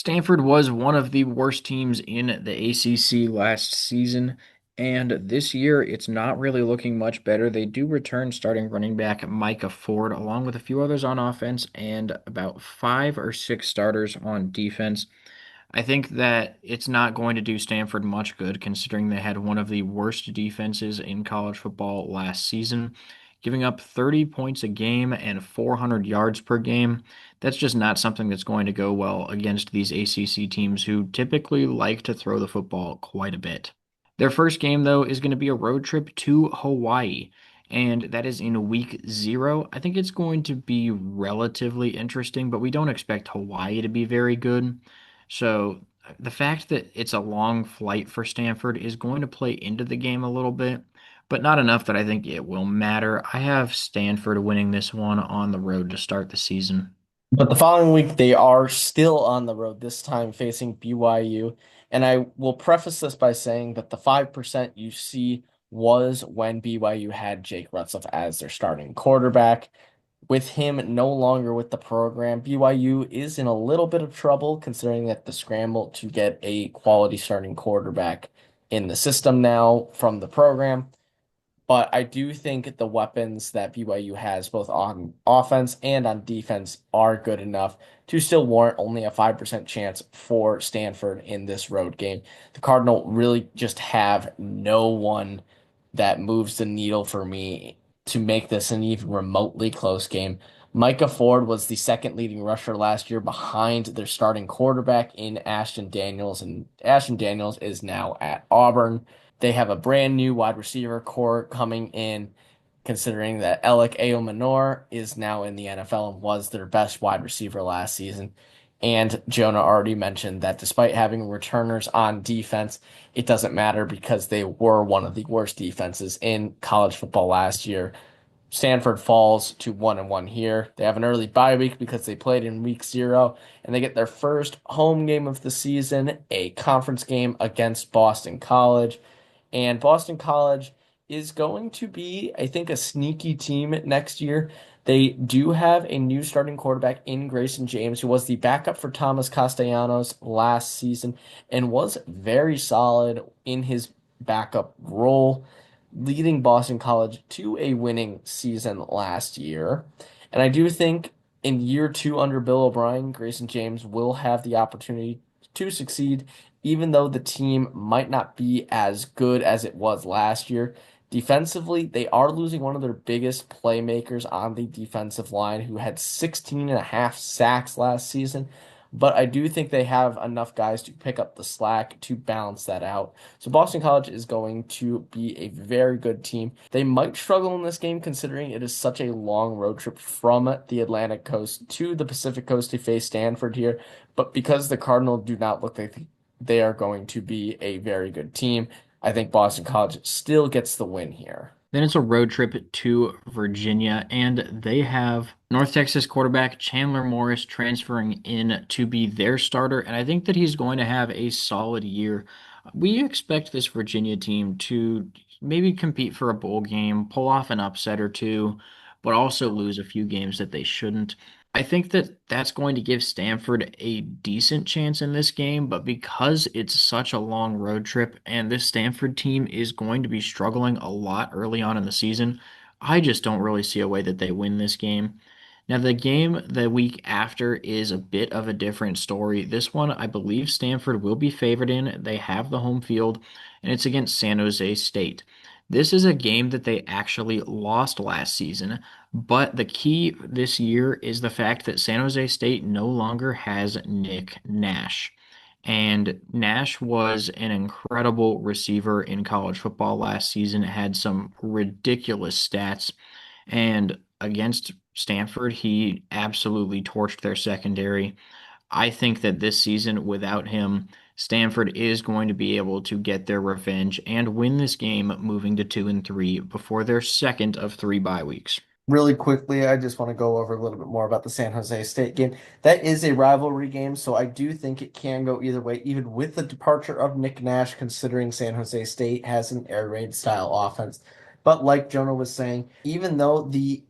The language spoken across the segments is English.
Stanford was one of the worst teams in the ACC last season, and this year it's not really looking much better. They do return starting running back Micah Ford, along with a few others on offense and about five or six starters on defense. I think that it's not going to do Stanford much good considering they had one of the worst defenses in college football last season, giving up 30 points a game and 400 yards per game. That's just not something that's going to go well against these ACC teams who typically like to throw the football quite a bit. Their first game, though, is going to be a road trip to Hawaii, and that is in week 0. I think it's going to be relatively interesting, but we don't expect Hawaii to be very good. So the fact that it's a long flight for Stanford is going to play into the game a little bit, but not enough that I think it will matter. I have Stanford winning this one on the road to start the season. But the following week, they are still on the road, this time facing BYU. And I will preface this by saying that the 5% you see was when BYU had Jake Retzlaff as their starting quarterback. With him no longer with the program, BYU is in a little bit of trouble considering that the scramble to get a quality starting quarterback in the system now from the program. But I do think the weapons that BYU has, both on offense and on defense, are good enough to still warrant only a 5% chance for Stanford in this road game. The Cardinal really just have no one that moves the needle for me to make this an even remotely close game. Micah Ford was the second leading rusher last year behind their starting quarterback in Ashton Daniels, and Ashton Daniels is now at Auburn. They have a brand new wide receiver core coming in, considering that Alec Aomanor is now in the NFL and was their best wide receiver last season. And Jonah already mentioned that despite having returners on defense, it doesn't matter because they were one of the worst defenses in college football last year. Stanford falls to 1-1 here. They have an early bye week because they played in week 0, and they get their first home game of the season, a conference game against Boston College. And Boston College is going to be, I think, a sneaky team next year. They do have a new starting quarterback in Grayson James, who was the backup for Thomas Castellanos last season and was very solid in his backup role, leading Boston College to a winning season last year. And I do think in year 2 under Bill O'Brien, Grayson James will have the opportunity to succeed, even though the team might not be as good as it was last year. Defensively, they are losing one of their biggest playmakers on the defensive line, who had 16 and a half sacks last season. But I do think they have enough guys to pick up the slack to balance that out. So Boston College is going to be a very good team. They might struggle in this game considering it is such a long road trip from the Atlantic coast to the Pacific coast to face Stanford here. But because the Cardinal do not look like they are going to be a very good team, I think Boston College still gets the win here. Then it's a road trip to Virginia, and they have North Texas quarterback Chandler Morris transferring in to be their starter, and I think that he's going to have a solid year. We expect this Virginia team to maybe compete for a bowl game, pull off an upset or two, but also lose a few games that they shouldn't. I think that that's going to give Stanford a decent chance in this game, but because it's such a long road trip and this Stanford team is going to be struggling a lot early on in the season, I just don't really see a way that they win this game. Now, the game the week after is a bit of a different story. This one, I believe Stanford will be favored in. They have the home field, and it's against San Jose State. This is a game that they actually lost last season, but the key this year is the fact that San Jose State no longer has Nick Nash. And Nash was an incredible receiver in college football last season, had some ridiculous stats. And against Stanford, he absolutely torched their secondary. I think that this season, without him, Stanford is going to be able to get their revenge and win this game, moving to 2-3 before their second of three bye weeks. Really quickly, I just want to go over a little bit more about the San Jose State game. That is a rivalry game, so I do think it can go either way, even with the departure of Nick Nash, considering San Jose State has an air raid style offense. But like Jonah was saying, even though the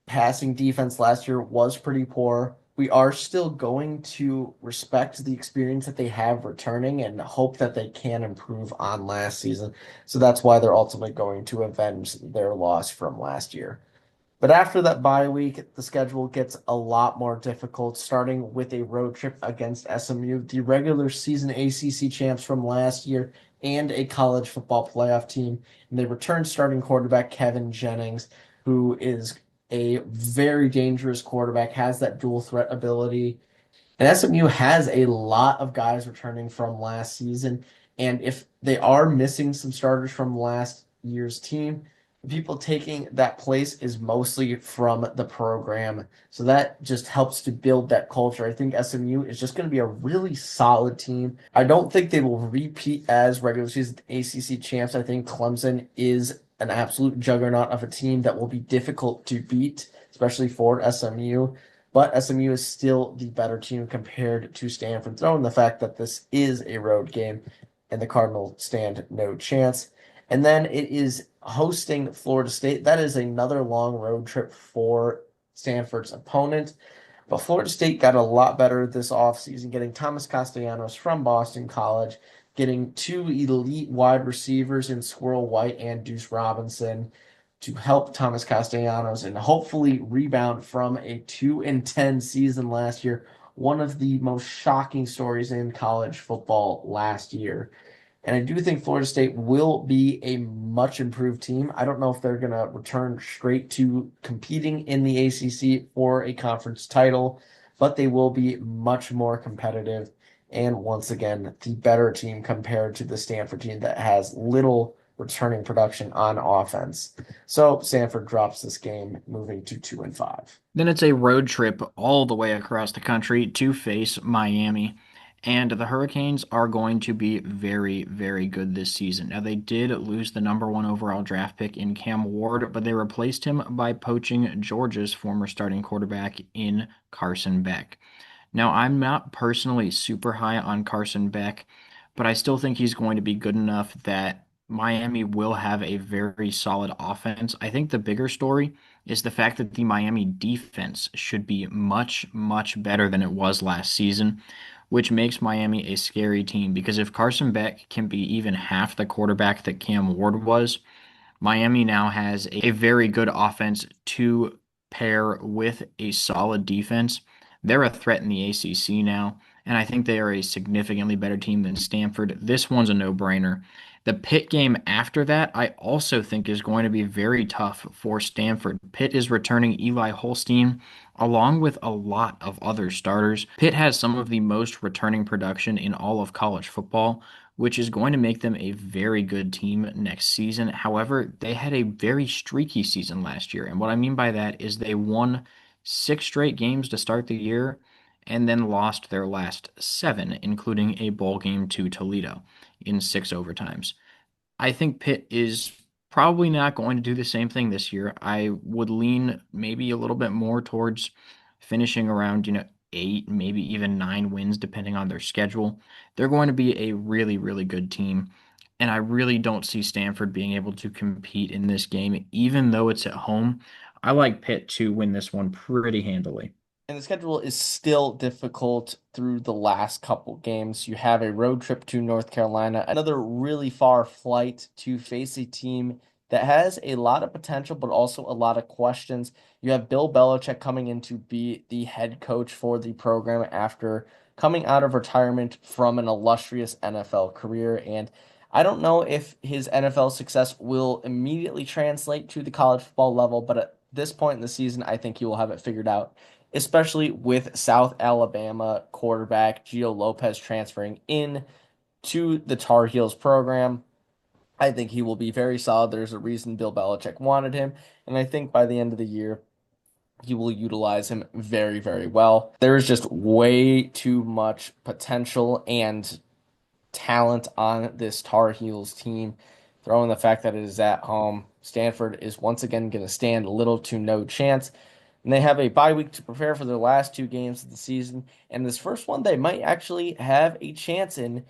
passing defense last year was pretty poor, We are still going to respect the experience that they have returning and hope that they can improve on last season. So that's why they're ultimately going to avenge their loss from last year. But after that bye week, the schedule gets a lot more difficult, starting with a road trip against SMU, the regular season ACC champs from last year, and a college football playoff team. And they return starting quarterback Kevin Jennings, who is a very dangerous quarterback, has that dual threat ability, and SMU has a lot of guys returning from last season. And if they are missing some starters from last year's team, the people taking that place is mostly from the program. So that just helps to build that culture. I think SMU is just going to be a really solid team. I don't think they will repeat as regular season ACC champs. I think Clemson is an absolute juggernaut of a team that will be difficult to beat, especially for SMU. But SMU is still the better team compared to Stanford, throwing the fact that this is a road game and the Cardinals stand no chance. And then it is hosting Florida State. That is another long road trip for Stanford's opponent. But Florida State got a lot better this offseason, getting Thomas Castellanos from Boston College, getting two elite wide receivers in Squirrel White and Deuce Robinson to help Thomas Castellanos and hopefully rebound from a 2-10 season last year. One of the most shocking stories in college football last year. And I do think Florida State will be a much improved team. I don't know if they're going to return straight to competing in the ACC for a conference title, but they will be much more competitive. And once again, the better team compared to the Stanford team that has little returning production on offense. So Stanford drops this game, moving to 2-5. Then it's a road trip all the way across the country to face Miami. And the Hurricanes are going to be very, very good this season. Now, they did lose the number one overall draft pick in Cam Ward, but they replaced him by poaching Georgia's former starting quarterback in Carson Beck. Now, I'm not personally super high on Carson Beck, but I still think he's going to be good enough that Miami will have a very solid offense. I think the bigger story is the fact that the Miami defense should be much, much better than it was last season, which makes Miami a scary team because if Carson Beck can be even half the quarterback that Cam Ward was, Miami now has a very good offense to pair with a solid defense. They're a threat in the ACC now, and I think they are a significantly better team than Stanford. This one's a no-brainer. The Pitt game after that, I also think is going to be very tough for Stanford. Pitt is returning Eli Holstein along with a lot of other starters. Pitt has some of the most returning production in all of college football, which is going to make them a very good team next season. However, they had a very streaky season last year. And what I mean by that is they won 6 straight games to start the year and then lost their last 7, including a bowl game to Toledo in 6 overtimes. I think Pitt is probably not going to do the same thing this year. I would lean maybe a little bit more towards finishing around, 8, maybe even 9 wins, depending on their schedule. They're going to be a really, really good team. And I really don't see Stanford being able to compete in this game, even though it's at home. I like Pitt to win this one pretty handily. And the schedule is still difficult through the last couple games. You have a road trip to North Carolina, another really far flight to face a team that has a lot of potential, but also a lot of questions. You have Bill Belichick coming in to be the head coach for the program after coming out of retirement from an illustrious NFL career. And I don't know if his NFL success will immediately translate to the college football level, but at this point in the season, I think he will have it figured out, especially with South Alabama quarterback Gio Lopez transferring in to the Tar Heels program. I think he will be very solid. There's a reason Bill Belichick wanted him, and I think by the end of the year, he will utilize him very, very well. There is just way too much potential and talent on this Tar Heels team. Throwing the fact that it is at home, Stanford is once again going to stand little to no chance. And they have a bye week to prepare for their last 2 games of the season. And this first one, they might actually have a chance in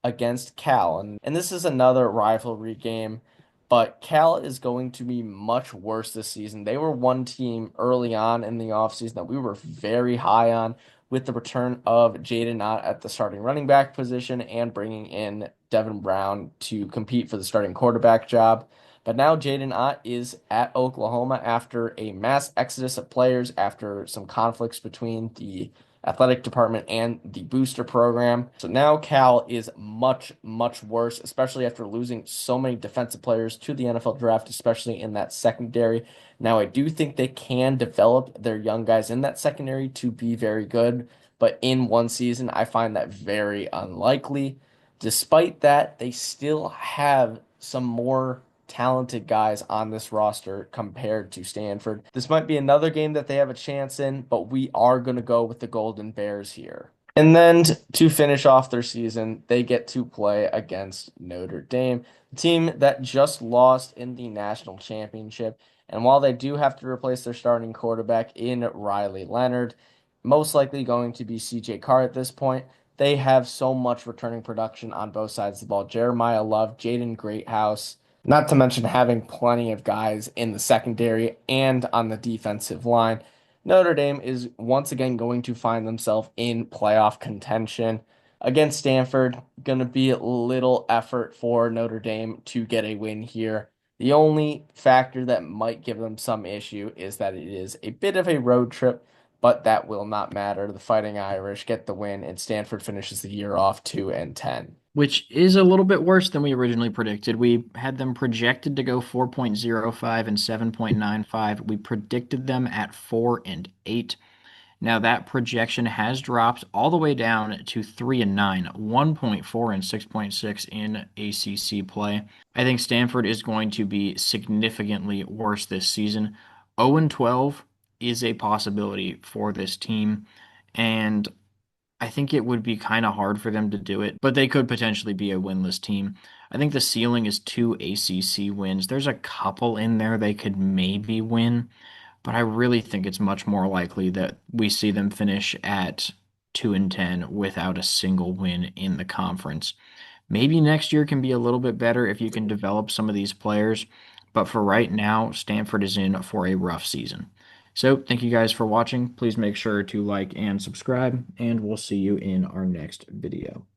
against Cal. And this is another rivalry game. but Cal is going to be much worse this season. They were one team early on in the offseason that we were very high on with the return of Jaden Ott at the starting running back position and bringing in Devin Brown to compete for the starting quarterback job. But now Jaden Ott is at Oklahoma after a mass exodus of players, after some conflicts between the athletic department and the booster program. So now Cal is much, much worse, especially after losing so many defensive players to the NFL draft, especially in that secondary. Now, I do think they can develop their young guys in that secondary to be very good, but in one season, I find that very unlikely. Despite that, they still have some more talented guys on this roster compared to Stanford. This might be another game that they have a chance in, but we are going to go with the Golden Bears here. And then to finish off their season, they get to play against Notre Dame, the team that just lost in the national championship. And while they do have to replace their starting quarterback in Riley Leonard, most likely going to be CJ Carr at this point, they have so much returning production on both sides of the ball. Jeremiah Love, Jaden Greathouse, not to mention having plenty of guys in the secondary and on the defensive line. Notre Dame is once again going to find themselves in playoff contention against Stanford. Going to be a little effort for Notre Dame to get a win here. The only factor that might give them some issue is that it is a bit of a road trip, but that will not matter. The Fighting Irish get the win, and Stanford finishes the year off 2-10. Which is a little bit worse than we originally predicted. We had them projected to go 4.05 and 7.95. We predicted them at 4 and 8. Now that projection has dropped all the way down to 3 and 9, 1.4 and 6.6 in ACC play. I think Stanford is going to be significantly worse this season. 0 and 12 is a possibility for this team, and I think it would be kind of hard for them to do it, but they could potentially be a winless team. I think the ceiling is 2 ACC wins. There's a couple in there they could maybe win, but I really think it's much more likely that we see them finish at 2 and 10 without a single win in the conference. Maybe next year can be a little bit better if you can develop some of these players, but for right now, Stanford is in for a rough season. So, thank you guys for watching. Please make sure to like and subscribe, and we'll see you in our next video.